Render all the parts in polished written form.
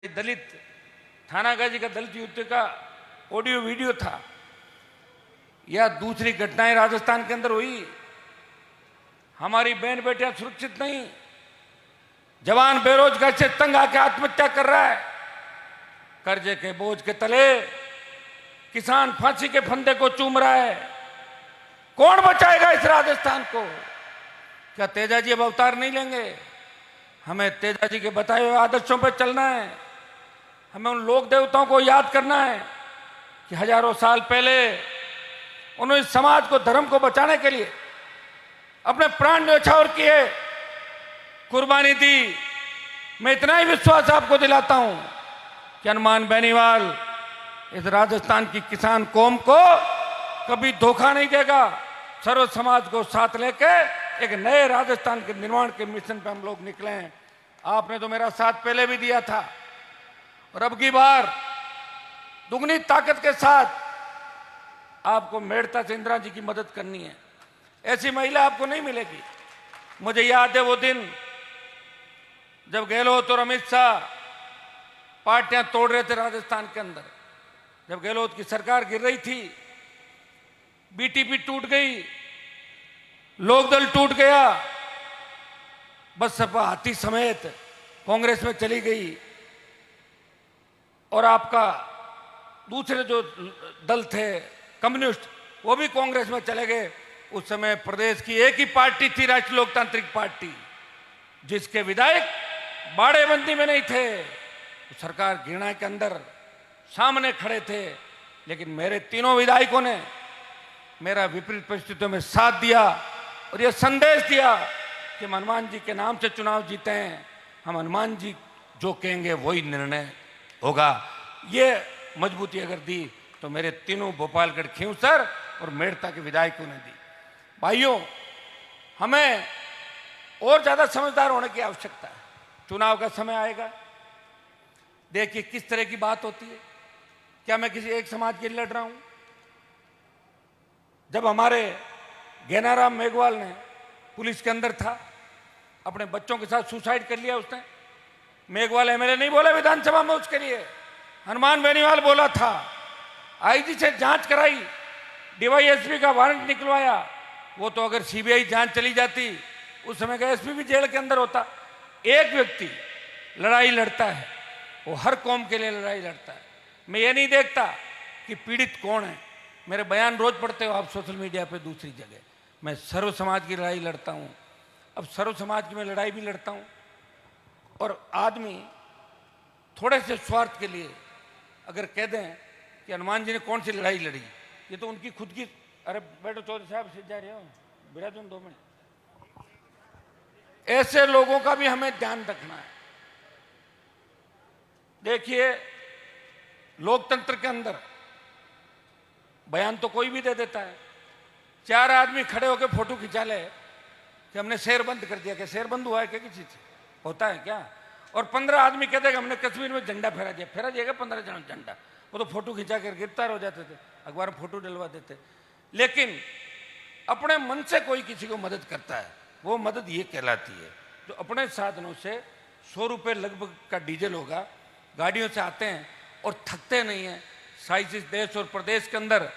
दलित थानागाजी का दलित युद्ध का ऑडियो वीडियो था या दूसरी घटनाएं राजस्थान के अंदर हुई। हमारी बहन बेटियां सुरक्षित नहीं, जवान बेरोजगार से तंग आके आत्महत्या कर रहा है, कर्जे के बोझ के तले किसान फांसी के फंदे को चूम रहा है। कौन बचाएगा इस राजस्थान को? क्या तेजाजी अब अवतार नहीं लेंगे? हमें तेजाजी के बताए हुए आदर्शों पर चलना है। हमें उन लोक देवताओं को याद करना है कि हजारों साल पहले उन्होंने समाज को, धर्म को बचाने के लिए अपने प्राण न्यौछावर किए, कुर्बानी दी। मैं इतना ही विश्वास आपको दिलाता हूं कि हनुमान बेनीवाल इस राजस्थान की किसान कौम को कभी धोखा नहीं देगा। सर्व समाज को साथ लेके एक नए राजस्थान के निर्माण के मिशन पे हम लोग निकले हैं। आपने तो मेरा साथ पहले भी दिया था और अब की बार दुगनी ताकत के साथ आपको मेड़ता से इंदिरा जी की मदद करनी है। ऐसी महिला आपको नहीं मिलेगी। मुझे याद है वो दिन जब गहलोत और अमित शाह पार्टियां तोड़ रहे थे राजस्थान के अंदर, जब गहलोत की सरकार गिर रही थी, बीटीपी टूट गई, लोकदल टूट गया, बसपा हाथी समेत कांग्रेस में चली गई और आपका दूसरे जो दल थे कम्युनिस्ट वो भी कांग्रेस में चले गए। उस समय प्रदेश की एक ही पार्टी थी, राष्ट्रीय लोकतांत्रिक पार्टी, जिसके विधायक बाड़ेबंदी में नहीं थे। सरकार घृणा के अंदर सामने खड़े थे, लेकिन मेरे तीनों विधायकों ने मेरा विपरीत परिस्थितियों में साथ दिया और यह संदेश दिया कि हम हनुमान जी के नाम से चुनाव जीते हैं, हम हनुमान जी जो कहेंगे वही निर्णय होगा। ये मजबूती अगर दी तो मेरे तीनों भोपालगढ़, खींवसर और मेड़ता के विधायकों ने दी। भाइयों, हमें और ज्यादा समझदार होने की आवश्यकता है। चुनाव का समय आएगा, देखिए किस तरह की बात होती है। क्या मैं किसी एक समाज के लिए लड़ रहा हूं? जब हमारे गैनाराम मेघवाल ने पुलिस के अंदर था, अपने बच्चों के साथ सुसाइड कर लिया उसने। मेघवाल एमएलए नहीं बोला विधानसभा में उसके लिए, हनुमान बेनीवाल बोला था। आईजी से जांच कराई, डीवाईएसपी का वारंट निकलवाया। वो तो अगर सीबीआई जांच चली जाती उस समय का एसपी भी जेल के अंदर होता। एक व्यक्ति लड़ाई लड़ता है, वो हर कौम के लिए लड़ाई लड़ता है। मैं ये नहीं देखता कि पीड़ित कौन है। मेरे बयान रोज पढ़ते हो आप सोशल मीडिया पे, दूसरी जगह। मैं सर्व समाज की लड़ाई लड़ता हूं। अब सर्व समाज की मैं लड़ाई भी लड़ता हूं और आदमी थोड़े से स्वार्थ के लिए अगर कह दें कि हनुमान जी ने कौन सी लड़ाई लड़ी, ये तो उनकी खुद की। अरे बैठो चौधरी साहब, सीध जा रहे हो, बिरा तुम 2 मिनट। ऐसे लोगों का भी हमें ध्यान रखना है। देखिए, लोकतंत्र के अंदर बयान तो कोई भी दे देता है। 4 आदमी खड़े होकर फोटो खिंचा ले कि हमने शेर बंद कर दिया। क्या शेर बंद हुआ है क्या किसी से? होता है क्या? और 15 आदमी कहते हैं हमने कश्मीर में झंडा फहरा दिया। फहरा दिएगा 15 जन झंडा, वो तो फोटो खिंचा कर गिरफ्तार हो जाते थे, अखबार में फोटो डलवा देते। लेकिन अपने मन से कोई किसी को मदद करता है, वो मदद ये कहलाती है। जो अपने साधनों से 100 रुपये लगभग का डीजल होगा, गाड़ियों से आते हैं और थकते नहीं हैं। शायद इस देश और प्रदेश के अंदर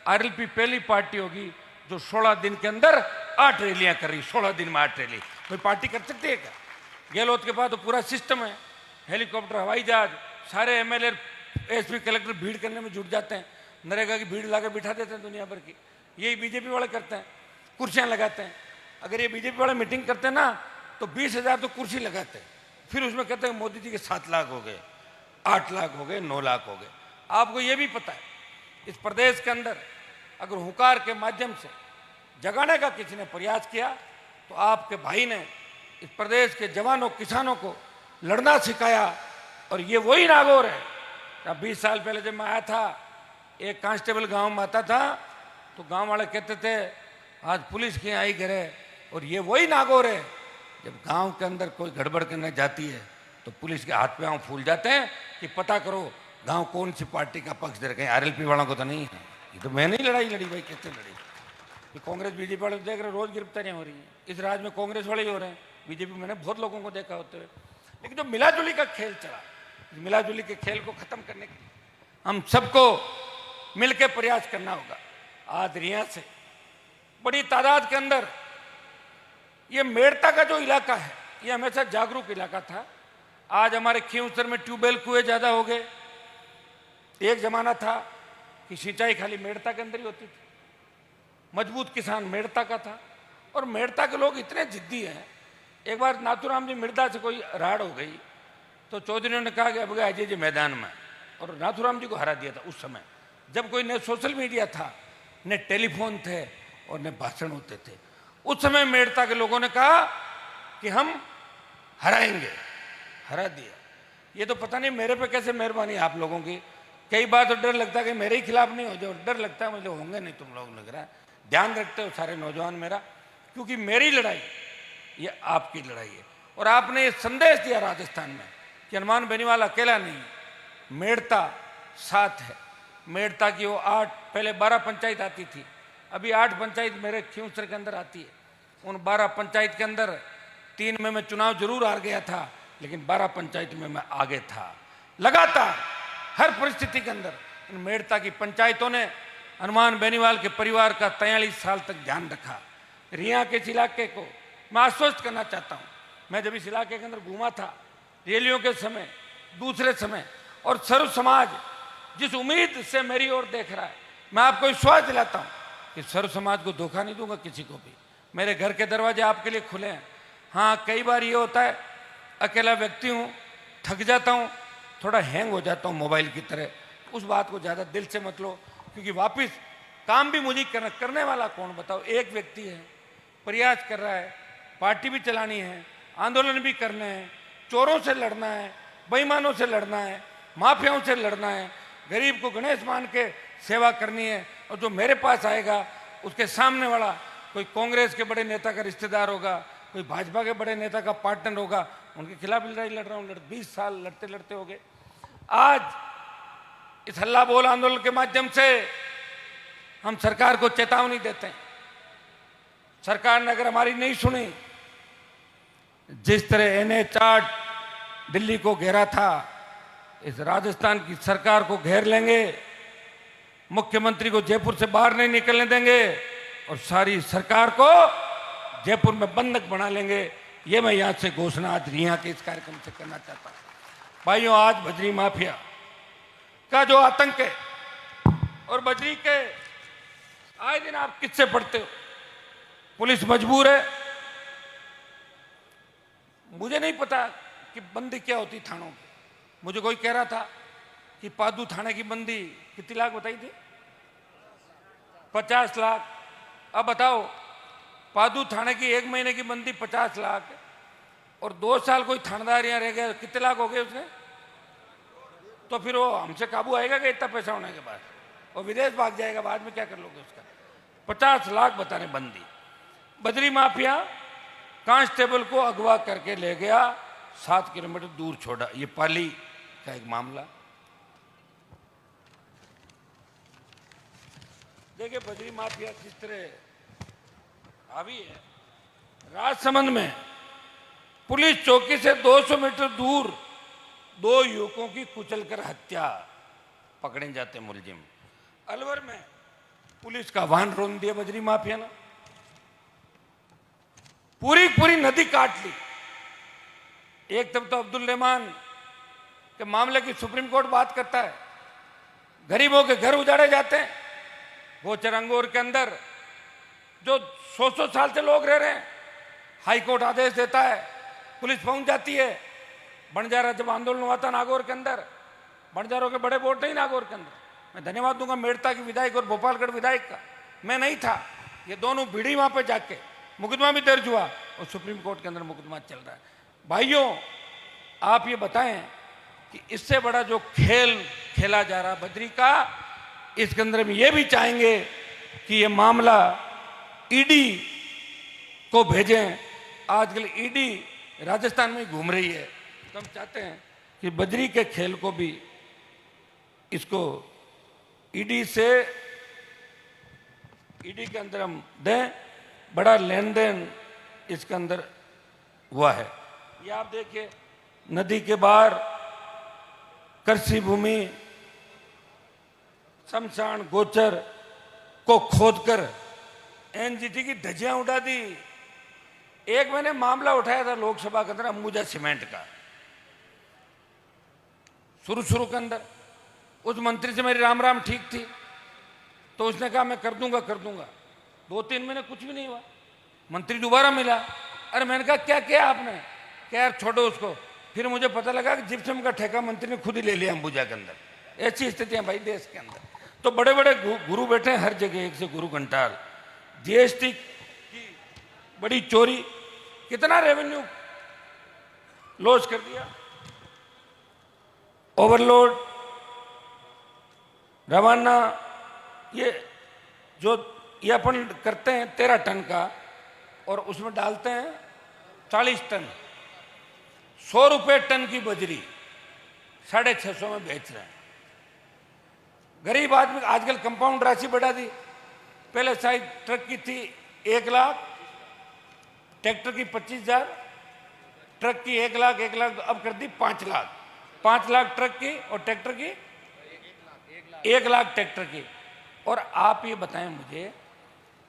आरएलपी पहली पार्टी होगी जो 16 दिन के अंदर 8 रैलियां कर रही। 16 दिन में 8 रैली कोई पार्टी कर सकती है क्या? गहलोत के पास तो पूरा सिस्टम है, हेलीकॉप्टर, हवाई जहाज, सारे एमएलए, एसपी, कलेक्टर भीड़ करने में जुट जाते हैं। नरेगा की भीड़ लाकर बिठा देते हैं दुनिया भर की। यही बीजेपी वाले करते हैं, कुर्सियां लगाते हैं। अगर ये बीजेपी वाले मीटिंग करते हैं ना तो 20,000 तो कुर्सी लगाते हैं, फिर उसमें कहते हैं मोदी जी के 7 लाख हो गए, 8 लाख हो गए, 9 लाख हो गए। आपको ये भी पता है इस प्रदेश के अंदर अगर हुंकार के माध्यम से जगाने का किसी ने प्रयास किया तो आपके भाई ने इस प्रदेश के जवानों, किसानों को लड़ना सिखाया। और ये वही नागौर है। अब 20 साल पहले जब मैं आया था, एक कांस्टेबल गांव में आता था तो गांव वाले कहते थे आज पुलिस की आई घरे। और ये वही नागौर है, जब गांव के अंदर कोई गड़बड़ करने जाती है तो पुलिस के हाथ पे फूल जाते हैं कि पता करो गांव कौन सी पार्टी का पक्ष दे रहे। आरएलपी वालों को तो नहीं है। ये तो मैंने ही लड़ाई लड़ी भाई, कैसे लड़ी? ये कांग्रेस बीजेपी वाले देख रहे, रोज गिरफ्तारियां हो रही हैं। इस राज्य में कांग्रेस वाले ही हो रहे हैं, बीजेपी मैंने बहुत लोगों को देखा होते हुए। लेकिन जो मिला जुली का खेल चला, मिलाजुली के खेल को खत्म करने के लिए हम सबको मिलकर प्रयास करना होगा। आज रिया से बड़ी तादाद के अंदर ये मेड़ता का जो इलाका है ये हमेशा जागरूक इलाका था। आज हमारे खींवसर में ट्यूबवेल कुएं ज्यादा हो गए। एक जमाना था कि सिंचाई खाली मेड़ता के अंदर ही होती थी, मजबूत किसान मेड़ता का था। और मेड़ता के लोग इतने जिद्दी हैं, एक बार नाथूराम जी मिर्दा से कोई राड़ हो गई तो चौधरी ने कहा कि अब गए जी मैदान में, और नाथूराम जी को हरा दिया था। उस समय जब कोई न सोशल मीडिया था, न टेलीफोन थे और न भाषण होते थे, उस समय मेड़ता के लोगों ने कहा कि हम हराएंगे, हरा दिया। ये तो पता नहीं मेरे पे कैसे मेहरबानी आप लोगों की। कई बार तो डर लगता है कि मेरे ही खिलाफ नहीं हो जाओ, डर लगता है मुझे होंगे नहीं, तुम लोग लग रहा है। ध्यान रखते हो सारे नौजवान मेरा, क्योंकि मेरी लड़ाई ये आपकी लड़ाई है। और आपने ये संदेश दिया राजस्थान में कि हनुमान बेनीवाल अकेला नहीं, मेड़ता साथ है। मेड़ता की वो 8 पहले 12 पंचायत आती थी, अभी 8 पंचायत मेरे खींवसर के अंदर आती है। उन 12 पंचायत के अंदर 3 में मैं चुनाव जरूर हार गया था, लेकिन 12 पंचायत में मैं आगे था। लगातार हर परिस्थिति के अंदर इन मेड़ता की पंचायतों ने हनुमान बेनीवाल के परिवार का 43 साल तक ध्यान रखा। रिया के इस इलाके को मैं आश्वस्त करना चाहता हूँ। मैं जब इस इलाके के अंदर घूमा था, रैलियों के समय, दूसरे समय, और सर्व समाज जिस उम्मीद से मेरी ओर देख रहा है, मैं आपको विश्वास दिलाता हूँ कि सर्व समाज को धोखा नहीं दूंगा किसी को भी। मेरे घर के दरवाजे आपके लिए खुले हैं। हाँ, कई बार ये होता है अकेला व्यक्ति हूँ, थक जाता हूँ, थोड़ा हैंग हो जाता हूँ मोबाइल की तरह, उस बात को ज़्यादा दिल से मत लो, क्योंकि वापस काम भी मुझे करने वाला कौन बताओ। एक व्यक्ति है, प्रयास कर रहा है, पार्टी भी चलानी है, आंदोलन भी करने हैं, चोरों से लड़ना है, बेईमानों से लड़ना है, माफियाओं से लड़ना है, गरीब को गणेश मान के सेवा करनी है। और जो मेरे पास आएगा उसके सामने वाला कोई कांग्रेस के बड़े नेता का रिश्तेदार होगा, कोई भाजपा के बड़े नेता का पार्टनर होगा, उनके खिलाफ लड़ाई लड़ रहा हूँ। 20 साल लड़ते लड़ते हो गए। आज इस हल्ला बोल आंदोलन के माध्यम से हम सरकार को चेतावनी देते हैं। सरकार ने अगर हमारी नहीं सुनी, जिस तरह NH-8 दिल्ली को घेरा था, इस राजस्थान की सरकार को घेर लेंगे, मुख्यमंत्री को जयपुर से बाहर नहीं निकलने देंगे और सारी सरकार को जयपुर में बंधक बना लेंगे। ये मैं यहां से घोषणा आज रिया के इस कार्यक्रम से करना चाहता हूं। भाइयों, आज बजरी माफिया का जो आतंक है, और बजरी के आए दिन आप किससे पढ़ते हो, पुलिस मजबूर है। मुझे नहीं पता कि बंदी क्या होती थानों की। मुझे कोई कह रहा था कि पादू थाने की बंदी कितनी लाख बताई थी, 50 लाख। अब बताओ, पादू थाने की 1 महीने की बंदी 50 लाख, और 2 साल कोई थानेदार यहाँ रह गया, कितने लाख हो गए उसने? तो फिर वो हमसे काबू आएगा कि इतना पैसा होने के बाद? वो विदेश भाग जाएगा, बाद में क्या कर लोगे उसका? 50 लाख बता रहे बंदी। बजरी माफिया कांस्टेबल को अगवा करके ले गया, 7 किलोमीटर दूर छोड़ा। ये पाली का एक मामला। देखिए बजरी माफिया किस तरह हावी है। राजसमंद में पुलिस चौकी से 200 मीटर दूर 2 युवकों की कुचलकर हत्या, पकड़े जाते मुलजिम। अलवर में पुलिस का वाहन रोन दिया बजरी माफिया ने, पूरी नदी काट ली। एक तब तो अब्दुल रहमान के मामले की सुप्रीम कोर्ट बात करता है, गरीबों के घर उजाड़े जाते हैं। वो चरंगोर के अंदर जो 100 साल से लोग रह रहे हैं, हाई कोर्ट आदेश देता है, पुलिस पहुंच जाती है। बंजारा जब आंदोलन हुआ था नागौर के अंदर, बंजारों के बड़े वोट नहीं नागौर के अंदर। मैं धन्यवाद दूंगा मेड़ता की विधायक और भोपालगढ़ विधायक का, मैं नहीं था। ये दोनों भिड़ी वहां पे जाके मुकदमा भी दर्ज हुआ और सुप्रीम कोर्ट के अंदर मुकदमा चल रहा है। भाइयों, आप ये बताएं कि इससे बड़ा जो खेल खेला जा रहा बजरी का, इसके अंदर हम ये भी चाहेंगे कि ये मामला ईडी को भेजें। आजकल ईडी राजस्थान में घूम रही है, तो हम चाहते हैं कि बजरी के खेल को भी इसको ईडी के अंदर हम दें। बड़ा लेन देन इसके अंदर हुआ है। ये आप देखिए, नदी के बाहर कृषि भूमि, शमशान गोचर को खोदकर एनजीटी की धज्जियां उड़ा दी। एक मैंने मामला उठाया था लोकसभा के अंदर अंबुजा सीमेंट का, शुरू के अंदर उस मंत्री से मेरी राम राम ठीक थी, तो उसने कहा मैं कर दूंगा 2-3 महीने कुछ भी नहीं हुआ। मंत्री दोबारा मिला, अरे मैंने कहा क्या किया आपने? क्या यार छोड़ो उसको। फिर मुझे पता लगा कि जिप्सम का ठेका मंत्री ने खुद ही ले लिया अंबुजा के अंदर। ऐसी स्थितियां भाई देश के अंदर। तो बड़े बड़े गुरु बैठे हैं हर जगह, एक से गुरु घंटाल। जीएसटी की बड़ी चोरी, कितना रेवेन्यू लॉस कर दिया। ओवरलोड रवाना, ये अपन करते हैं 13 टन का और उसमें डालते हैं 40 टन। 100 रुपए टन की बजरी 650 में बेच रहे हैं। गरीब आदमी आजकल कंपाउंड राशि बढ़ा दी। पहले शायद ट्रक की थी 1 लाख, ट्रैक्टर की 25,000, ट्रक की 1 लाख अब कर दी 5 लाख। 5 लाख ट्रक की और ट्रैक्टर की 1 लाख ट्रैक्टर की। और आप ये बताएं मुझे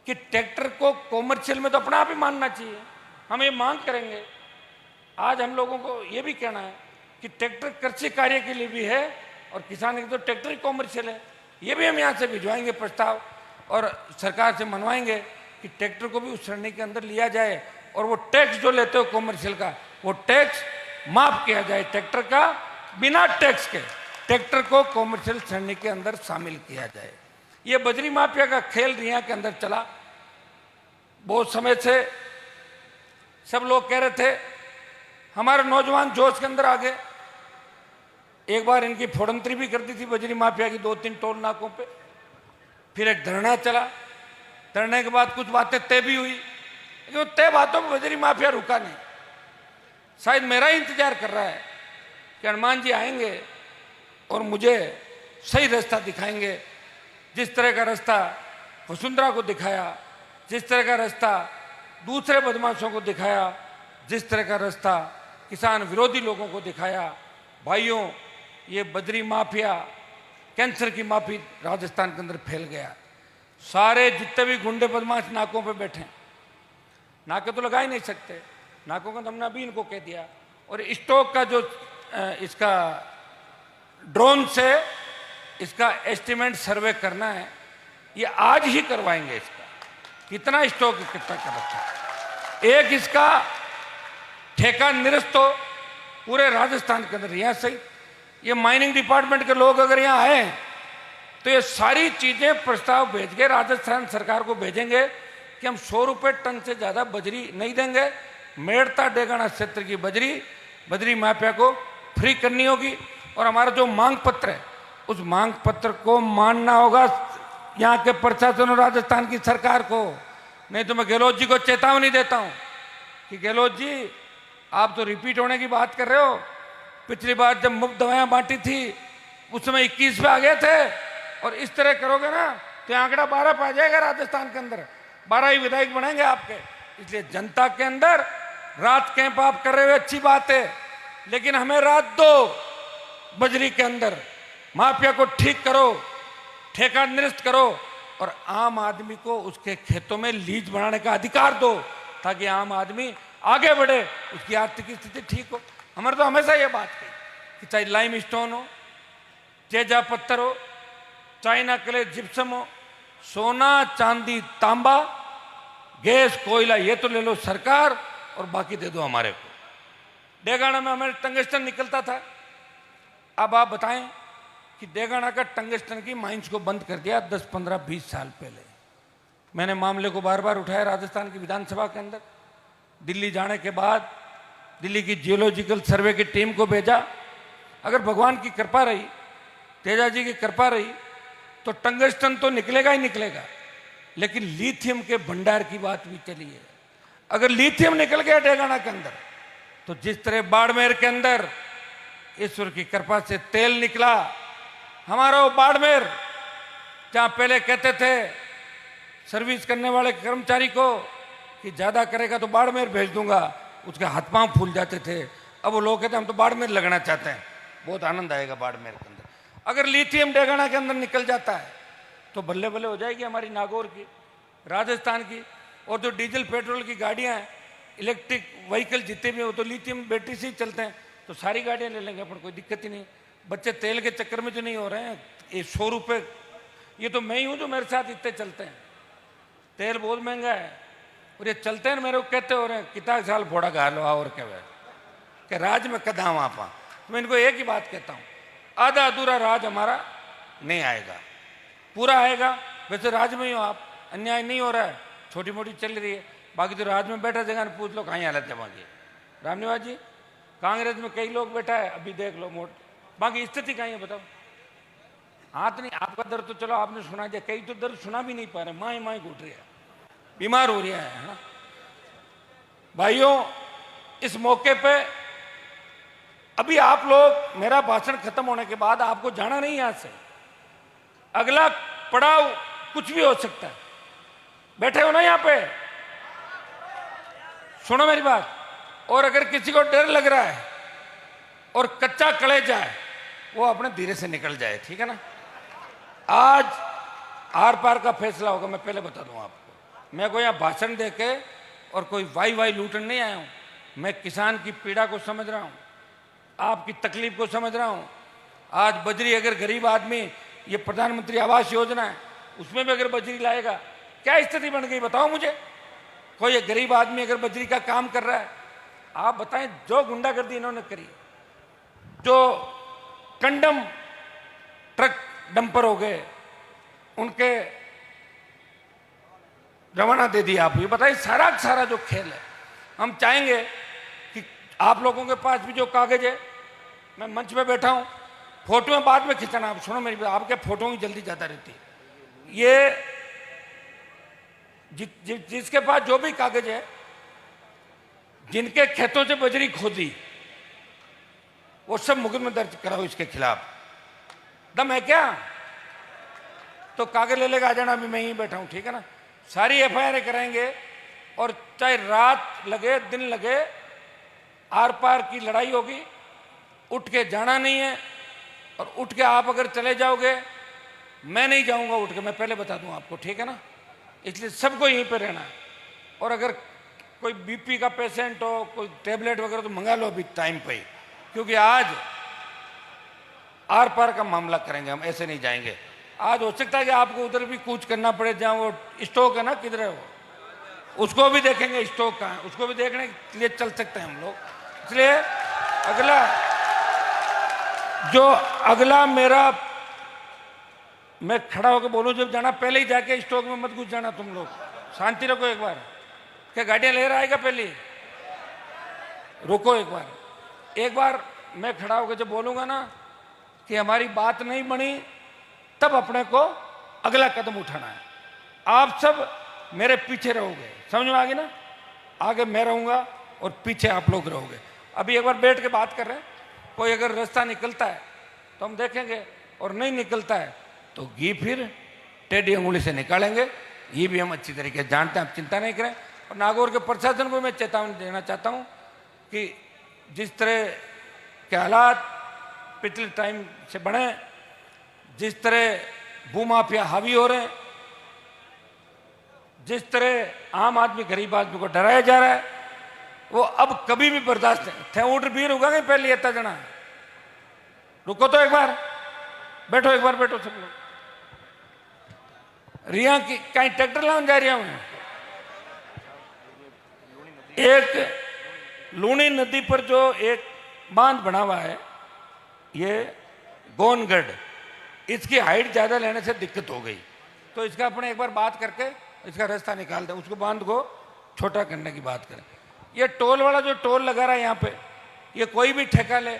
कि ट्रैक्टर को कॉमर्शियल में तो अपना आप ही मानना चाहिए। हम ये मांग करेंगे। आज हम लोगों को ये भी कहना है कि ट्रैक्टर कृषि कार्य के लिए भी है और किसान के तो ट्रैक्टर ही कॉमर्शियल है। ये भी हम यहाँ से भिजवाएंगे प्रस्ताव और सरकार से मनवाएंगे कि ट्रैक्टर को भी उस श्रेणी के अंदर लिया जाए और वो टैक्स जो लेते हो कॉमर्शियल का, वो टैक्स माफ किया जाए। ट्रैक्टर का बिना टैक्स के ट्रैक्टर को कॉमर्शियल श्रेणी के अंदर शामिल किया जाए। ये बजरी माफिया का खेल रिया के अंदर चला। बहुत समय से सब लोग कह रहे थे, हमारे नौजवान जोश के अंदर आ गए। एक बार इनकी फोड़ंतरी भी कर दी थी बजरी माफिया की 2-3 टोल नाकों पे। फिर एक धरना चला, धरने के बाद कुछ बातें तय भी हुई, लेकिन तय बातों में बजरी माफिया रुका नहीं। शायद मेरा ही इंतजार कर रहा है कि हनुमान जी आएंगे और मुझे सही रास्ता दिखाएंगे। जिस तरह का रास्ता वसुंधरा को दिखाया, जिस तरह का रास्ता दूसरे बदमाशों को दिखाया, जिस तरह का रास्ता किसान विरोधी लोगों को दिखाया। भाइयों, ये बजरी माफिया कैंसर की माफी राजस्थान के अंदर फैल गया। सारे जितने भी गुंडे बदमाश नाकों पे बैठे, नाके तो लगा ही नहीं सकते, नाकों का हमने अभी इनको कह दिया। और स्टॉक का जो इसका ड्रोन से इसका एस्टिमेट सर्वे करना है, ये आज ही करवाएंगे। इसका कितना स्टॉक इकट्ठा कर रखा है। एक इसका ठेका निरस्त हो पूरे राजस्थान के अंदर। यहाँ से ये माइनिंग डिपार्टमेंट के लोग अगर यहाँ आए तो ये सारी चीजें प्रस्ताव भेज के राजस्थान सरकार को भेजेंगे कि हम 100 रुपए टन से ज्यादा बजरी नहीं देंगे। मेड़ता डेगाना क्षेत्र की बजरी माफिया को फ्री करनी होगी। और हमारा जो मांग पत्र है, उस मांग पत्र को मानना होगा यहाँ के प्रशासन और राजस्थान की सरकार को। नहीं तो मैं गहलोत जी को चेतावनी देता हूँ कि गहलोत जी, आप तो रिपीट होने की बात कर रहे हो। पिछली बार जब मुफ्त दवाएं बांटी थी उस समय 21 पे आ गए थे, और इस तरह करोगे ना तो आंकड़ा 12 पे आ जाएगा राजस्थान के अंदर। 12 ही विधायक बनेंगे आपके। इसलिए जनता के अंदर रात कैंप आप कर रहे हो, अच्छी बात है, लेकिन हमें रात दो। बजरी के अंदर माफिया को ठीक करो, ठेका निरस्त करो और आम आदमी को उसके खेतों में लीज बनाने का अधिकार दो, ताकि आम आदमी आगे बढ़े, उसकी आर्थिक स्थिति ठीक हो। हमारे तो हमेशा ये बात कही कि चाहे लाइम स्टोन हो, जेजा पत्थर हो, चाइना क्ले जिप्सम हो, सोना चांदी तांबा, गैस कोयला, ये तो ले लो सरकार और बाकी दे दो हमारे को। डेगाना में हमारे टंगस्टन निकलता था। अब आप बताएं कि डेगाना का टंगस्टन की माइंस को बंद कर दिया 10, 15, 20 साल पहले। मैंने मामले को बार बार उठाया राजस्थान की विधानसभा के अंदर। दिल्ली जाने के बाद दिल्ली की जियोलॉजिकल सर्वे की टीम को भेजा। अगर भगवान की कृपा रही, तेजा जी की कृपा रही, तो टंगस्टन तो निकलेगा ही निकलेगा, लेकिन लिथियम के भंडार की बात भी चली है। अगर लिथियम निकल गया डेगाना के अंदर, तो जिस तरह बाड़मेर के अंदर ईश्वर की कृपा से तेल निकला, हमारा वो बाड़मेर जहां पहले कहते थे सर्विस करने वाले कर्मचारी को कि ज्यादा करेगा तो बाड़मेर भेज दूंगा, उसके हाथ पांव फूल जाते थे। अब वो लोग कहते हैं हम तो बाड़मेर लगना चाहते हैं। बहुत आनंद आएगा बाड़मेर के अंदर। अगर लिथियम डेगाना के अंदर निकल जाता है तो बल्ले बल्ले हो जाएगी हमारी नागौर की, राजस्थान की। और जो डीजल पेट्रोल की गाड़ियां हैं, इलेक्ट्रिक व्हीकल जितने भी हो तो लिथियम बैटरी से ही चलते हैं, तो सारी गाड़ियां ले लेंगे अपन, कोई दिक्कत ही नहीं। बच्चे तेल के चक्कर में जो नहीं हो रहे हैं, ये 100 रुपये, ये तो मैं ही हूँ जो मेरे साथ इतने चलते हैं। तेल बहुत महंगा है और ये चलते हैं, मेरे को कहते हो रहे हैं कितना साल फोड़ा खा लो और क्या है कि राज में कदा वहाँ पा। मैं इनको एक ही बात कहता हूँ, आधा अधूरा राज हमारा नहीं आएगा, पूरा आएगा। वैसे राज में ही हो आप, अन्याय नहीं हो रहा है, छोटी मोटी चल रही है। बाकी तो राज में बैठा जगह पूछ लो कहीं हालत है वहाँ की। रामनिवास जी, कांग्रेस में कई लोग बैठा है, अभी देख लो मोट, बाकी स्थिति कहीं है बताओ। हाथ नहीं, आपका दर्द तो चलो आपने सुना दिया, कई तो दर्द सुना भी नहीं पा रहे, माए माए घुट रही है, बीमार हो रही है ना। भाइयों, इस मौके पे अभी आप लोग, मेरा भाषण खत्म होने के बाद आपको जाना नहीं यहां से, अगला पड़ाव कुछ भी हो सकता है। बैठे हो ना यहां पे, सुनो मेरी बात। और अगर किसी को डर लग रहा है और कच्चा कलेजा है, वो अपने धीरे से निकल जाए, ठीक है ना। आज आर पार का फैसला होगा, मैं पहले बता दूं आपको। मैं कोई यहाँ भाषण दे के और कोई वाई वाई लूटने नहीं आया हूं। मैं किसान की पीड़ा को समझ रहा हूं, आपकी तकलीफ को समझ रहा हूं। आज बजरी, अगर गरीब आदमी, ये प्रधानमंत्री आवास योजना है, उसमें भी अगर बजरी लाएगा, क्या स्थिति बन गई बताओ मुझे। कोई एक गरीब आदमी अगर बजरी का काम कर रहा है, आप बताएं, जो गुंडागर्दी इन्होंने करी, जो कंडम ट्रक डंपर हो गए, उनके रवाना दे दिया आप, ये बताइए सारा सारा जो खेल है। हम चाहेंगे कि आप लोगों के पास भी जो कागज है, मैं मंच पे बैठा हूं, फोटो में बाद में खिंचाना, आप सुनो मेरी बात, आपके फोटो ही जल्दी जाता रहती है। ये जिसके पास जो भी कागज है, जिनके खेतों से बजरी खोदी, वो सब मुकदमा दर्ज कराओ इसके खिलाफ। दम है क्या? तो कागज ले लेगा, आ जाना, अभी मैं ही बैठा हूं, ठीक है ना। सारी एफआईआर कराएंगे और चाहे रात लगे दिन लगे, आर पार की लड़ाई होगी। उठ के जाना नहीं है, और उठ के आप अगर चले जाओगे, मैं नहीं जाऊंगा उठ के, मैं पहले बता दूं आपको, ठीक है ना। इसलिए सबको यहीं पे रहना है। और अगर कोई बीपी का पेशेंट हो, कोई टेबलेट वगैरह, तो मंगा लो अभी टाइम पे ही, क्योंकि आज आर पार का मामला करेंगे हम, ऐसे नहीं जाएंगे। आज हो सकता है कि आपको उधर भी कूच करना पड़े, जहाँ वो स्टॉक है ना, किधर है वो, उसको भी देखेंगे स्टॉक कहाँ है, उसको भी देखने के लिए चल सकते हैं हम लोग। इसलिए अगला मेरा, मैं खड़ा होकर बोलूं जब जाना, पहले ही जाके स्टॉक में मत घुस जाना तुम लोग, शांति रखो एक बार। क्या गाड़ियां ले रहा आएगा, पहले रुको एक बार मैं खड़ा होकर जब बोलूंगा ना कि हमारी बात नहीं बनी, तब अपने को अगला कदम उठाना है। आप सब मेरे पीछे रहोगे, समझ में आ गई ना। आगे मैं रहूंगा और पीछे आप लोग रहोगे। अभी एक बार बैठ के बात कर रहे हैं, कोई अगर रास्ता निकलता है तो हम देखेंगे, और नहीं निकलता है तो घी फिर टेढ़ी अंगुली से निकालेंगे। ये भी हम अच्छी तरीके से जानते हैं, आप चिंता नहीं करें। और नागौर के प्रशासन को मैं चेतावनी देना चाहता हूँ कि जिस तरह के हालात पिछले टाइम से बने, जिस तरह भूमाफिया हावी हो रहे हैं, जिस तरह आम आदमी, गरीब आदमी को डराया जा रहा है, वो अब कभी भी बर्दाश्त नहीं। थे उठ बीर होगा नहीं पहले इतना जना, रुको तो एक बार, बैठो एक बार, बैठो सब लोग। रिया की कहीं ट्रैक्टर लाने जा रहा हूं। एक लूणी नदी पर जो एक बांध बना हुआ है, ये गोनगढ़, इसकी हाइट ज्यादा लेने से दिक्कत हो गई, तो इसका अपने एक बार बात करके इसका रास्ता निकाल दें, उसको बांध को छोटा करने की बात करें। ये टोल वाला जो टोल लगा रहा है यहाँ पे, ये कोई भी ठेका ले,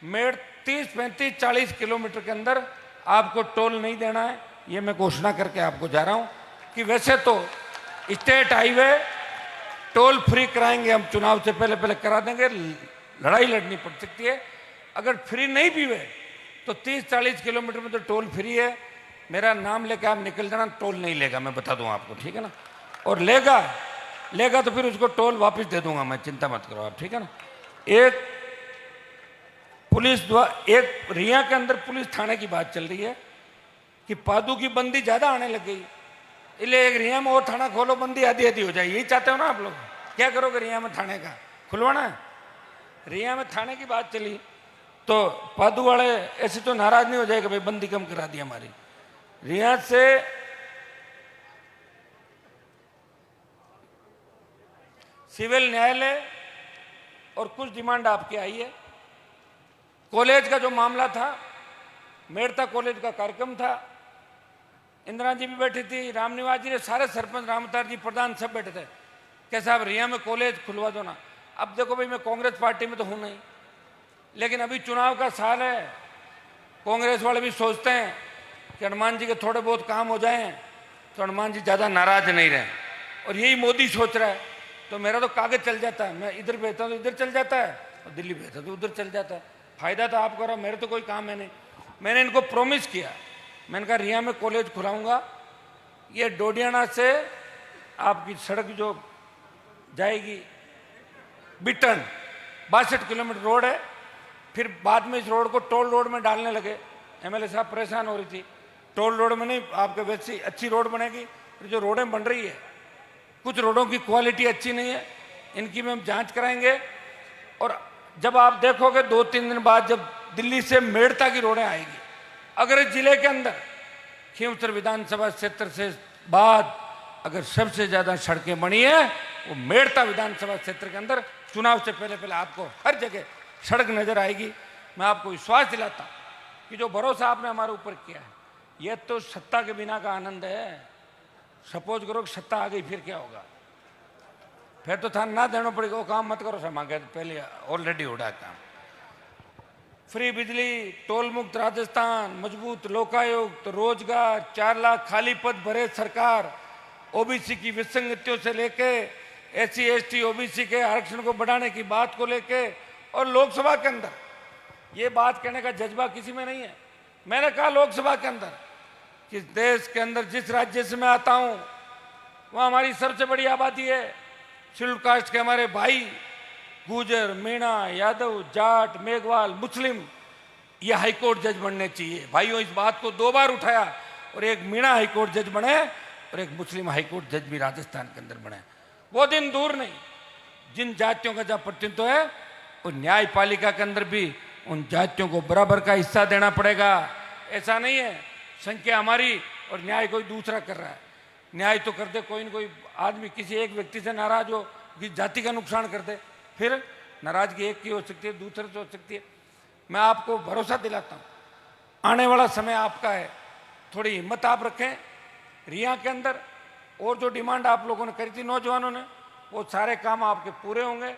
मेड़ 30, 35, 40 किलोमीटर के अंदर आपको टोल नहीं देना है। ये मैं घोषणा करके आपको जा रहा हूँ कि वैसे तो स्टेट हाईवे टोल फ्री कराएंगे हम, चुनाव से पहले पहले करा देंगे, लड़ाई लड़नी पड़ सकती है। अगर फ्री नहीं भी हुए तो 30-40 किलोमीटर में तो टोल फ्री है। मेरा नाम लेकर आप निकल जाना, टोल नहीं लेगा, मैं बता दूं आपको, ठीक है ना। और लेगा तो फिर उसको टोल वापस दे दूंगा मैं, चिंता मत करो आप, ठीक है ना। पुलिस द्वारा एक रिया के अंदर पुलिस थाने की बात चल रही है कि पादू की बंदी ज्यादा आने लग गई, इसलिए एक रिया में और थाना खोलो, बंदी आधी आधी हो जाए। यही चाहते हो ना आप लोग? क्या करोगे रिया में थाने का खुलवाना है? रिया में थाने की बात चली तो पादू वाले ऐसे तो नाराज नहीं हो जाएगा भाई बंदी कम करा दी हमारी। रिया से सिविल न्यायालय और कुछ डिमांड आपकी आई है। कॉलेज का जो मामला था, मेड़ता कॉलेज का कार्यक्रम था, इंदिरा जी भी बैठी थी, रामनिवास जी ने, सारे सरपंच, रामतार जी प्रधान सब बैठे थे कि साहब रिया में कॉलेज खुलवा दो ना। अब देखो भाई मैं कांग्रेस पार्टी में तो हूं नहीं, लेकिन अभी चुनाव का साल है, कांग्रेस वाले भी सोचते हैं कि हनुमान जी के थोड़े बहुत काम हो जाएं तो हनुमान जी ज़्यादा नाराज नहीं रहे, और यही मोदी सोच रहा है। तो मेरा तो कागज चल जाता है, मैं इधर भेजता हूँ तो इधर चल जाता है, और दिल्ली भेजता तो उधर चल जाता है। फायदा तो आपको रहा, मेरे तो कोई काम है नहीं। मैंने इनको प्रॉमिस किया, मैंने कहा रिया में कॉलेज खुलाऊंगा। ये डोडियाना से आपकी सड़क जो जाएगी बिटन 62 किलोमीटर रोड है, फिर बाद में इस रोड को टोल रोड में डालने लगे। एमएलए साहब परेशान हो रही थी, टोल रोड में नहीं, आपके वैसी अच्छी रोड बनेगी। फिर जो रोडें बन रही है, कुछ रोडों की क्वालिटी अच्छी नहीं है, इनकी भी हम जांच कराएंगे। और जब आप देखोगे 2-3 दिन बाद जब दिल्ली से मेड़ता की रोडें आएगी, अगर जिले के अंदर खींवसर विधानसभा क्षेत्र से बाद अगर सबसे ज्यादा सड़कें बनी है वो मेड़ता विधानसभा क्षेत्र के अंदर, चुनाव से पहले पहले आपको हर जगह सड़क नजर आएगी। मैं आपको विश्वास दिलाता हूं कि जो भरोसा आपने हमारे ऊपर किया है, यह तो सत्ता के बिना का आनंद है। सपोज करो कि सत्ता आ गई, फिर क्या होगा? फिर तो था ना देना पड़ेगा, वो काम मत करो सर, मांगे पहले ऑलरेडी उड़ा काम। फ्री बिजली, टोल मुक्त राजस्थान, मजबूत लोकायुक्त, रोजगार, 4 लाख खाली पद भरे सरकार, ओबीसी की विसंगतियों से लेके एससी एसटी ओबीसी के आरक्षण को बढ़ाने की बात को लेके, और लोकसभा के अंदर ये बात कहने का जज्बा किसी में नहीं है। मैंने कहा लोकसभा के अंदर कि देश के अंदर जिस राज्य से मैं आता हूं वहां हमारी सबसे बड़ी आबादी है, शेड्यूल कास्ट के हमारे भाई गुजर, मीणा, यादव, जाट, मेघवाल, मुस्लिम, ये हाईकोर्ट जज बनने चाहिए। भाइयों इस बात को 2 बार उठाया, और एक मीणा हाईकोर्ट जज बने और एक मुस्लिम हाईकोर्ट जज भी राजस्थान के अंदर बने। वो दिन दूर नहीं, जिन जातियों का जहां प्रतिनिधित्व है उन न्यायपालिका के अंदर भी उन जातियों को बराबर का हिस्सा देना पड़ेगा। ऐसा नहीं है संख्या हमारी और न्याय कोई दूसरा कर रहा है। न्याय तो कर दे कोई न कोई आदमी, किसी एक व्यक्ति से नाराज हो, किसी जाति का नुकसान कर दे, फिर नाराजगी एक की हो सकती है, दूसरे से हो सकती है। मैं आपको भरोसा दिलाता हूँ आने वाला समय आपका है, थोड़ी हिम्मत आप रखें। रिया के अंदर और जो डिमांड आप लोगों ने करी थी नौजवानों ने, वो सारे काम आपके पूरे होंगे।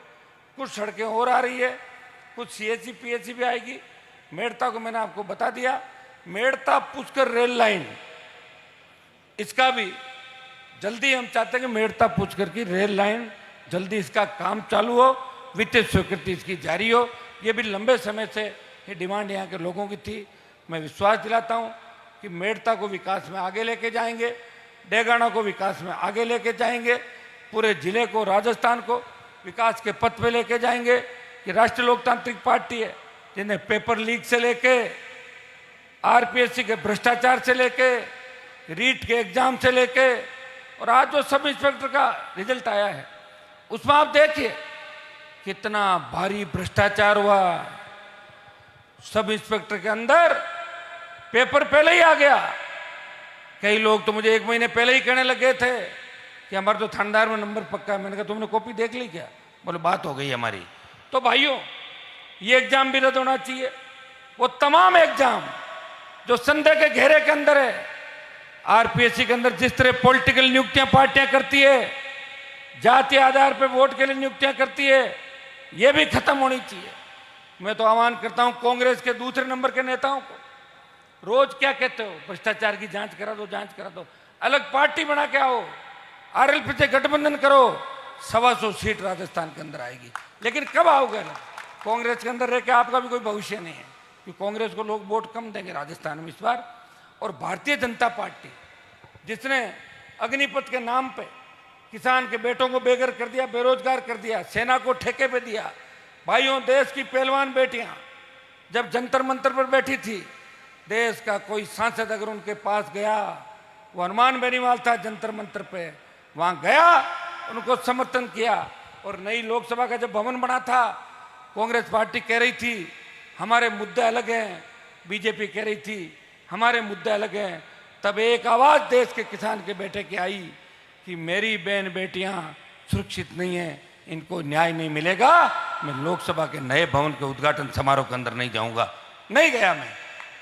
कुछ सड़कें और आ रही है, कुछ सीएससी पीएससी भी आएगी। मेड़ता को मैंने आपको बता दिया, मेड़ता पुष्कर रेल लाइन, इसका भी जल्दी हम चाहते हैं कि मेड़ता पुष्कर की रेल लाइन जल्दी इसका काम चालू हो, वित्तीय स्वीकृति इसकी जारी हो। ये भी लंबे समय से ये डिमांड यहाँ के लोगों की थी। मैं विश्वास दिलाता हूँ कि मेड़ता को विकास में आगे लेके जाएंगे, डेगाना को विकास में आगे लेके जाएंगे, पूरे जिले को, राजस्थान को विकास के पथ पे लेके जाएंगे। कि राष्ट्रीय लोकतांत्रिक पार्टी है जिन्हें पेपर लीक से लेके, आरपीएससी के भ्रष्टाचार से लेके, रीट के एग्जाम से लेके, और आज जो सब इंस्पेक्टर का रिजल्ट आया है उसमें आप देखिए कितना भारी भ्रष्टाचार हुआ। सब इंस्पेक्टर के अंदर पेपर पहले ही आ गया। कई लोग तो मुझे 1 महीने पहले ही कहने लगे थे कि हमारे तो थानेदार में नंबर पक्का है। मैंने कहा तुमने कॉपी देख ली क्या? बोले बात हो गई हमारी। तो भाइयों ये एग्जाम भी रद्द होना चाहिए। वो तमाम एग्जाम जो संदेह के घेरे के अंदर है, आरपीएससी के अंदर जिस तरह पॉलिटिकल नियुक्तियां पार्टियां करती है, जाति आधार पर वोट के लिए नियुक्तियां करती है, ये भी खत्म होनी चाहिए। मैं तो आह्वान करता हूं कांग्रेस के दूसरे नंबर के नेताओं को, रोज क्या कहते हो भ्रष्टाचार की जांच करा दो, जांच करा दो, अलग पार्टी बना के आओ, आरएलपी से गठबंधन करो, 125 सीट राजस्थान के अंदर आएगी। लेकिन कब आओगे ना? कांग्रेस के अंदर रह के आपका भी कोई भविष्य नहीं है, क्योंकि कांग्रेस को लोग वोट कम देंगे राजस्थान में इस बार। और भारतीय जनता पार्टी जिसने अग्निपथ के नाम पे किसान के बेटों को बेघर कर दिया, बेरोजगार कर दिया, सेना को ठेके पे दिया, भाइयों देश की पहलवान बेटियां जब जंतर मंतर पर बैठी थी, देश का कोई सांसद अगर उनके पास गया, वो हनुमान बेनीवाल था जंतर मंतर पे, वहां गया, उनको समर्थन किया। और नई लोकसभा का जब भवन बना था, कांग्रेस पार्टी कह रही थी हमारे मुद्दे अलग हैं, बीजेपी कह रही थी हमारे मुद्दे अलग हैं, तब एक आवाज देश के किसान के बेटे की आई कि मेरी बहन बेटियां सुरक्षित नहीं है, इनको न्याय नहीं मिलेगा, मैं लोकसभा के नए भवन के उद्घाटन समारोह के अंदर नहीं जाऊंगा। नहीं गया मैं।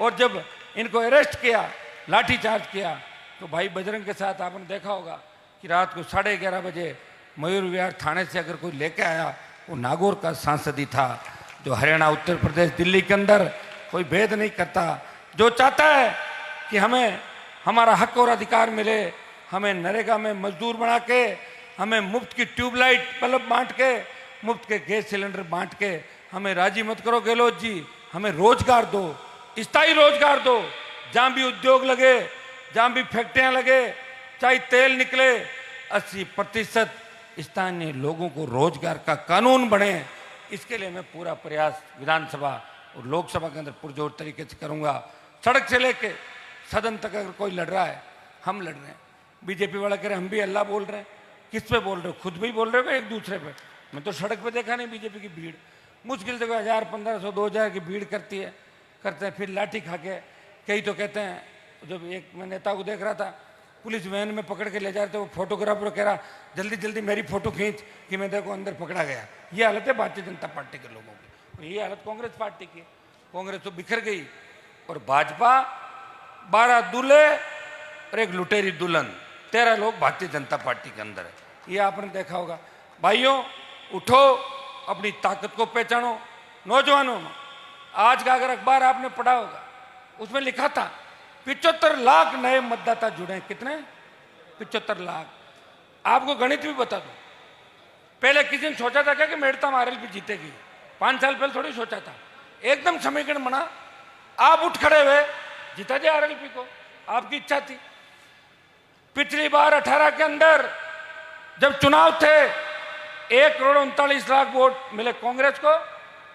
और जब इनको अरेस्ट किया, लाठीचार्ज किया, तो भाई बजरंग के साथ आपने देखा होगा कि रात को 11:30 बजे मयूर विहार थाने से अगर कोई लेके आया, वो नागौर का सांसद ही था, जो हरियाणा, उत्तर प्रदेश, दिल्ली के अंदर कोई भेद नहीं करता, जो चाहता है कि हमें हमारा हक और अधिकार मिले, हमें नरेगा में मजदूर बना के, हमें मुफ्त की ट्यूबलाइट बल्ब बांट के, मुफ्त के गैस सिलेंडर बांट के, हमें राजी मत करो गहलोत जी, हमें रोजगार दो, स्थायी रोजगार दो, जहां भी उद्योग लगे, जहां भी फैक्ट्रियां लगे, चाहे तेल निकले, 80% स्थानीय लोगों को रोजगार का कानून बने। इसके लिए मैं पूरा प्रयास विधानसभा और लोकसभा के अंदर पुरजोर तरीके से करूंगा। सड़क से लेके सदन तक अगर कोई लड़ रहा है, हम लड़ रहे हैं। बीजेपी वाला कह रहे हम भी अल्लाह बोल रहे हैं, किस पे बोल रहे हो? खुद भी बोल रहे हो एक दूसरे पे? मैं तो सड़क पे देखा नहीं बीजेपी की भीड़, मुश्किल से 1000, 1500, 2000 की भीड़ करते हैं, फिर लाठी खा के। कई तो कहते हैं, जब एक मैं नेता को देख रहा था, पुलिस वैन में पकड़ के ले जा रहे थे, वो फोटोग्राफर कह रहा जल्दी जल्दी मेरी फोटो खींच कि मैं देखो अंदर पकड़ा गया। ये हालत है भारतीय जनता पार्टी के लोगों की, और ये हालत कांग्रेस पार्टी की। कांग्रेस तो बिखर गई, और भाजपा 12 दूल्हे और एक लुटेरी दुल्हन, 13 लोग भारतीय जनता पार्टी के अंदर है। ये आपने देखा होगा। भाइयों उठो, अपनी ताकत को पहचानो। नौजवानों, आज का अगर अखबार आपने पढ़ा होगा, उसमें लिखा था 75 लाख नए मतदाता जुड़े। कितने? 75 लाख। आपको गणित भी बता दूं, पहले किसी ने सोचा था क्या कि मेड़ता आरएलपी जीतेगी? 5 साल पहले थोड़ी सोचा था। एकदम समीकरण बना, आप उठ खड़े हुए, जीता जाए आरएलपी को, आपकी इच्छा थी। पिछली बार 18 के अंदर जब चुनाव थे, 1,39,00,000 वोट मिले कांग्रेस को,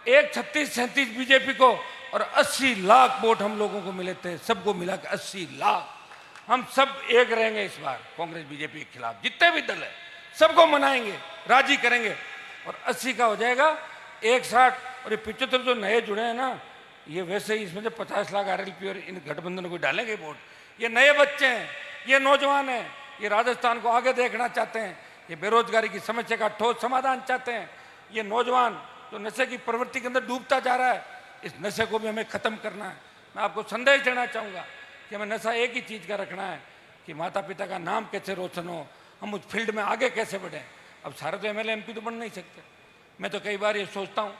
1,36,37 बीजेपी को, और 80 लाख वोट हम लोगों को मिले थे। सबको मिला के 80 लाख। हम सब एक रहेंगे इस बार कांग्रेस बीजेपी के खिलाफ। जितने भी दल है सबको मनाएंगे, राजी करेंगे, और 80 का हो जाएगा 160। और ये 75 जो नए जुड़े हैं ना, ये वैसे ही इसमें से 50 लाख आरएलपी और इन गठबंधन को डालेंगे वोट। ये नए बच्चे हैं, ये नौजवान हैं, ये राजस्थान को आगे देखना चाहते हैं, ये बेरोजगारी की समस्या का ठोस समाधान चाहते हैं। ये नौजवान जो नशे की प्रवृत्ति के अंदर डूबता जा रहा है, इस नशे को भी हमें खत्म करना है। मैं आपको संदेश देना चाहूँगा कि हमें नशा एक ही चीज़ का रखना है कि माता पिता का नाम कैसे रोशन हो, हम उस फील्ड में आगे कैसे बढ़ें। अब सारे तो एमएलए एमपी तो बन नहीं सकते। मैं तो कई बार ये सोचता हूँ,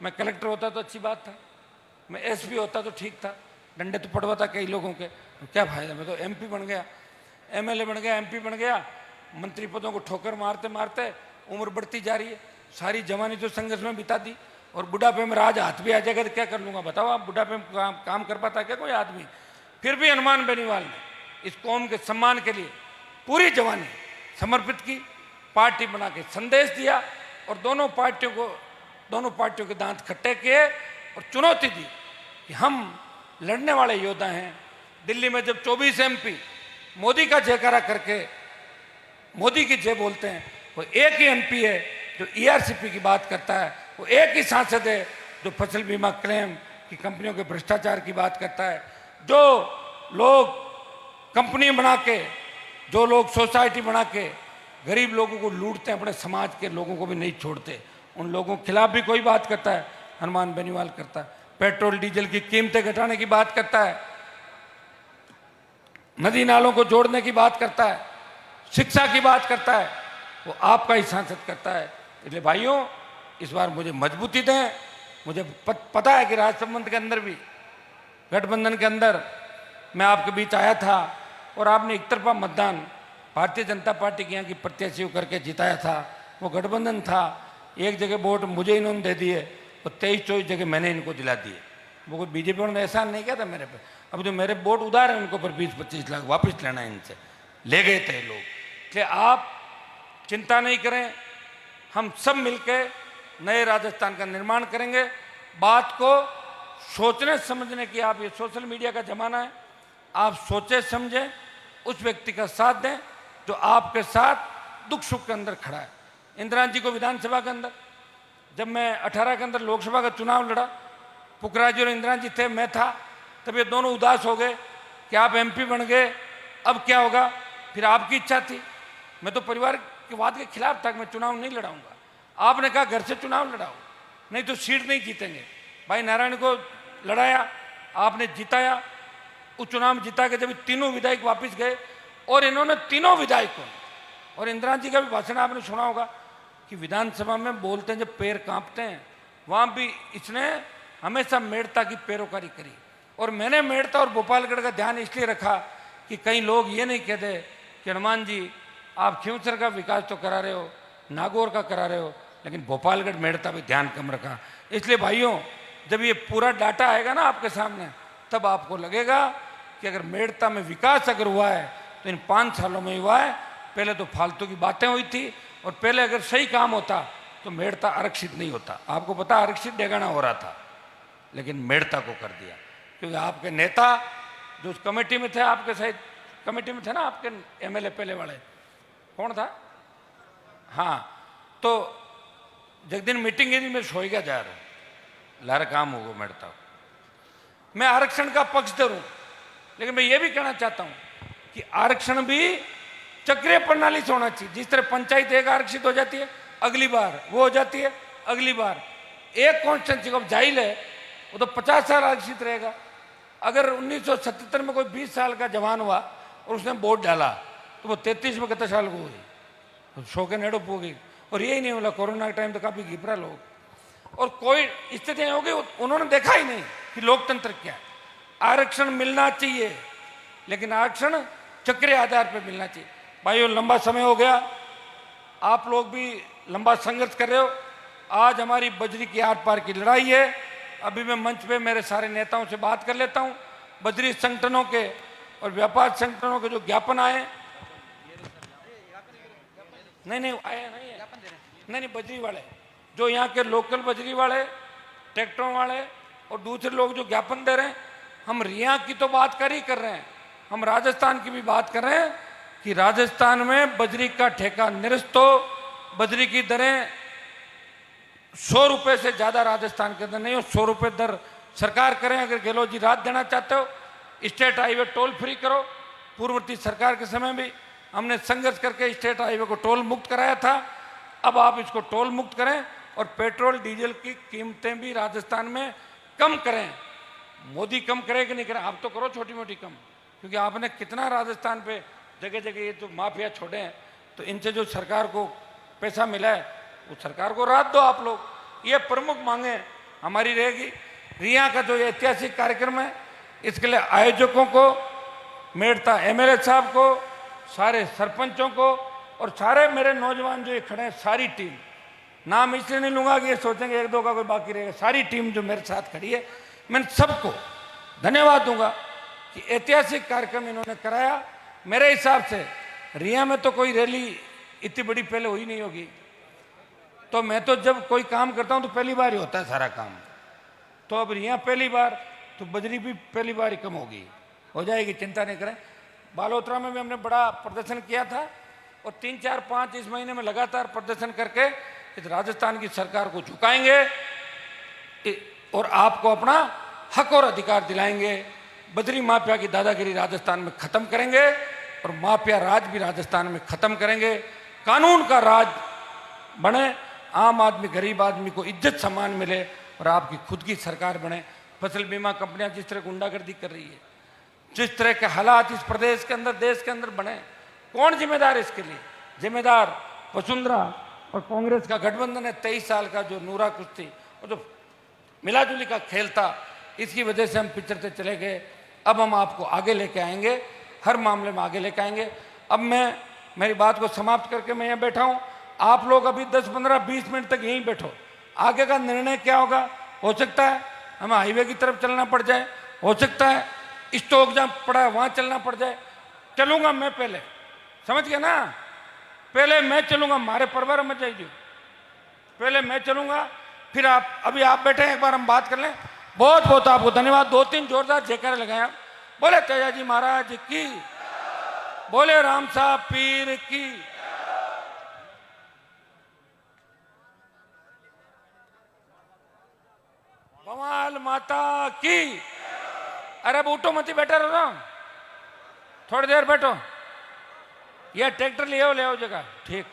मैं कलेक्टर होता तो अच्छी बात था, मैं एसपी होता तो ठीक था, डंडे तो पड़वाता कई लोगों के, तो क्या फायदा। मैं तो एमपी बन गया, एमएलए बन गया, एमपी बन गया, मंत्री पदों को ठोकर मारते मारते उम्र बढ़ती जा रही है। सारी जवानी तो संघर्ष में बिता दी, और बुढ़ापे में राज हाथ भी आ जाएगा तो क्या कर लूँगा बताओ आप? बुढ़ापे में काम कर पाता क्या कोई आदमी? फिर भी हनुमान बेनीवाल ने इस कौम के सम्मान के लिए पूरी जवानी समर्पित की, पार्टी बना के संदेश दिया, और दोनों पार्टियों के दांत खट्टे किए, और चुनौती दी कि हम लड़ने वाले योद्धा हैं। दिल्ली में जब 24 एमपी मोदी का जयकारा करके मोदी की जय बोलते हैं, वो एक ही एमपी है जो ईआरसीपी की बात करता है, वो एक ही सांसद है जो फसल बीमा क्लेम की कंपनियों के भ्रष्टाचार की बात करता है। जो लोग कंपनी बना के, जो लोग सोसाइटी बना के गरीब लोगों को लूटते हैं, अपने समाज के लोगों को भी नहीं छोड़ते, उन लोगों के खिलाफ भी कोई बात करता है, हनुमान बेनीवाल करता है। पेट्रोल डीजल की कीमतें घटाने की बात करता है, नदी नालों को जोड़ने की बात करता है, शिक्षा की बात करता है, वो आपका ही सांसद करता है। इसलिए भाइयों, इस बार मुझे मजबूती दें। मुझे पता है कि राजसमंद के अंदर भी, गठबंधन के अंदर मैं आपके बीच आया था, और आपने एक तरफा मतदान भारतीय जनता पार्टी के यहाँ की प्रत्याशी करके जिताया था। वो गठबंधन था, एक जगह वोट मुझे इन्होंने दे दिए, और 23-24 जगह मैंने इनको दिला दिए। वो कोई बीजेपी ने एहसान नहीं किया था मेरे पे। अब जो मेरे वोट उधार है उनको पर 20-25 लाख वापस लेना है इनसे, ले गए थे लोग। इसलिए आप चिंता नहीं करें, हम सब मिलकर नए राजस्थान का निर्माण करेंगे। बात को सोचने समझने की, आप ये सोशल मीडिया का जमाना है, आप सोचे समझे उस व्यक्ति का साथ दें जो आपके साथ दुख सुख के अंदर खड़ा है। इंदिरा जी को विधानसभा के अंदर, जब मैं 18 के अंदर लोकसभा का चुनाव लड़ा, पुखराज जी और इंदिरा जी थे, मैं था, तब ये दोनों उदास हो गए कि आप एमपी बन गए, अब क्या होगा। फिर आपकी इच्छा थी, मैं तो परिवारवाद के खिलाफ था कि मैं चुनाव नहीं लड़ाऊंगा। आपने कहा घर से चुनाव लड़ाओ, नहीं तो सीट नहीं जीतेंगे। भाई नारायण को लड़ाया, आपने जिताया, उस चुनाव में जिता के जब तीनों विधायक वापस गए, और इन्होंने तीनों विधायकों, और इंदिरा जी का भी भाषण आपने सुना होगा कि विधानसभा में बोलते हैं जब पैर कांपते हैं, वहां भी इसने हमेशा मेड़ता की पैरोकारी करी। और मैंने मेड़ता और भोपालगढ़ का ध्यान इसलिए रखा कि कई लोग ये नहीं कहते कि हनुमान जी आप खींवसर का विकास तो करा रहे हो, नागौर का करा रहे हो, लेकिन भोपालगढ़ मेड़ता भी ध्यान कम रखा। इसलिए भाइयों, जब ये पूरा डाटा आएगा ना आपके सामने, तब आपको लगेगा कि अगर मेड़ता में विकास अगर हुआ है तो इन 5 सालों में हुआ है। पहले तो फालतू की बातें हुई थी, और पहले अगर सही काम होता तो मेड़ता आरक्षित नहीं होता। आपको पता, आरक्षित डेगाना हो रहा था, लेकिन मेड़ता को कर दिया, क्योंकि आपके नेता जो उस कमेटी में थे, आपके शायद कमेटी में थे ना आपके एमएलए पहले वाले, कौन था? हाँ, तो जगदिन मीटिंग है, मैं सोएगा जा रहा हूँ, लारा काम होगा मेड़ता। मैं आरक्षण का पक्षधर हूं, लेकिन मैं ये भी कहना चाहता हूं कि आरक्षण भी चक्रीय प्रणाली से होना चाहिए। जिस तरह पंचायत एक आरक्षित हो जाती है, अगली बार वो हो जाती है, अगली बार एक कॉन्स्टिट्यूंसी को जाहिल है, वो तो 50 साल आरक्षित रहेगा। अगर 1977 में कोई 20 साल का जवान हुआ और उसने वोट डाला, तो वो 33 में कितने साल को हुई, तो 100 के नेड़ो होगी। और यही नहीं बोला, कोरोना के टाइम तो काफी घिपरा लोग, और कोई स्थितियां हो गई, उन्होंने देखा ही नहीं कि लोकतंत्र क्या है। आरक्षण मिलना चाहिए, लेकिन आरक्षण चक्रीय आधार पर मिलना चाहिए। भाइयों, लंबा समय हो गया, आप लोग भी लंबा संघर्ष कर रहे हो। आज हमारी बजरी की आर पार की लड़ाई है। अभी मैं मंच पे मेरे सारे नेताओं से बात कर लेता हूं। बजरी संगठनों के और व्यापार संगठनों के जो ज्ञापन आए, नहीं आए नहीं, बजरी वाले, जो यहाँ के लोकल बजरी वाले, ट्रैक्टरों वाले और दूसरे लोग जो ज्ञापन दे रहे हैं, हम रिया की तो बात कर ही कर रहे हैं, हम राजस्थान की भी बात कर रहे हैं कि राजस्थान में बजरी का ठेका निरस्त हो। बजरी की दरें 100 रुपए से ज्यादा राजस्थान के अंदर नहीं हो, 100 रुपए दर सरकार करें। अगर गहलोत जी राहत देना चाहते हो, स्टेट हाईवे टोल फ्री करो। पूर्ववर्ती सरकार के समय भी हमने संघर्ष करके स्टेट हाईवे को टोल मुक्त कराया था, अब आप इसको टोल मुक्त करें, और पेट्रोल डीजल की कीमतें भी राजस्थान में कम करें। मोदी कम करे कि नहीं करे, आप तो करो छोटी मोटी कम, क्योंकि आपने कितना राजस्थान पे जगह जगह ये जो माफिया छोड़े हैं, तो इनसे जो सरकार को पैसा मिला है वो सरकार को राहत दो आप लोग। ये प्रमुख मांगे हमारी रहेगी। रिया का जो ऐतिहासिक कार्यक्रम है, इसके लिए आयोजकों को, मेड़ता एमएलए साहब को, सारे सरपंचों को और सारे मेरे नौजवान जो ये खड़े हैं, सारी टीम, नाम इसलिए नहीं लूंगा कि ये सोचेंगे एक दो का कोई बाकी रहेगा, सारी टीम जो मेरे साथ खड़ी है, मैं सबको धन्यवाद दूंगा कि ऐतिहासिक कार्यक्रम इन्होंने कराया। मेरे हिसाब से रिया में तो कोई रैली इतनी बड़ी पहले हुई नहीं होगी, तो मैं तो जब कोई काम करता हूं तो पहली बार ही होता है सारा काम, तो अब रिया पहली बार, तो बजरी भी पहली बार ही कम होगी, हो जाएगी, चिंता नहीं करें। बालोतरा में भी हमने बड़ा प्रदर्शन किया था, और 3, 4, 5 इस महीने में लगातार प्रदर्शन करके इस राजस्थान की सरकार को झुकाएंगे और आपको अपना हक और अधिकार दिलाएंगे। बजरी माफिया की दादागिरी राजस्थान में खत्म करेंगे, और माफिया राज भी राजस्थान में खत्म करेंगे। कानून का राज बने, आम आदमी, गरीब आदमी को इज्जत सम्मान मिले, और आपकी खुद की सरकार बने। फसल बीमा कंपनियां जिस तरह गुंडागर्दी कर रही है, जिस तरह के हालात इस प्रदेश के अंदर, देश के अंदर बने, कौन जिम्मेदार है इसके लिए? जिम्मेदार वसुंधरा और कांग्रेस का गठबंधन है। 23 साल का जो नूरा कुश्ती और जो मिलाजुली का खेल था, इसकी वजह से हम पिछड़ते चले गए। अब हम आपको आगे लेके आएंगे, हर मामले में आगे लेके आएंगे। अब मैं मेरी बात को समाप्त करके मैं यहाँ बैठा हूँ, आप लोग अभी 10, 15, 20 मिनट तक यहीं बैठो। आगे का निर्णय क्या होगा, हो सकता है हमें हाईवे की तरफ चलना पड़ जाए, हो सकता है स्टॉक जहाँ पड़ा है वहाँ चलना पड़ जाए। चलूंगा मैं पहले, समझ गया ना, पहले मैं चलूंगा, हमारे परिवार में जाइए, पहले मैं चलूंगा, फिर आप। अभी आप बैठे हैं, एक बार हम बात कर लें, बहुत बहुत आपको धन्यवाद। 2-3 जोरदार जयकारे लगाया। बोले तेजाजी महाराज की, बोले राम साहब पीर की। भवाल माता की। अरे अब उठो मत, बैठा रहो ना, थोड़ी देर बैठो। ये ट्रैक्टर ले आओ जगह। ठीक।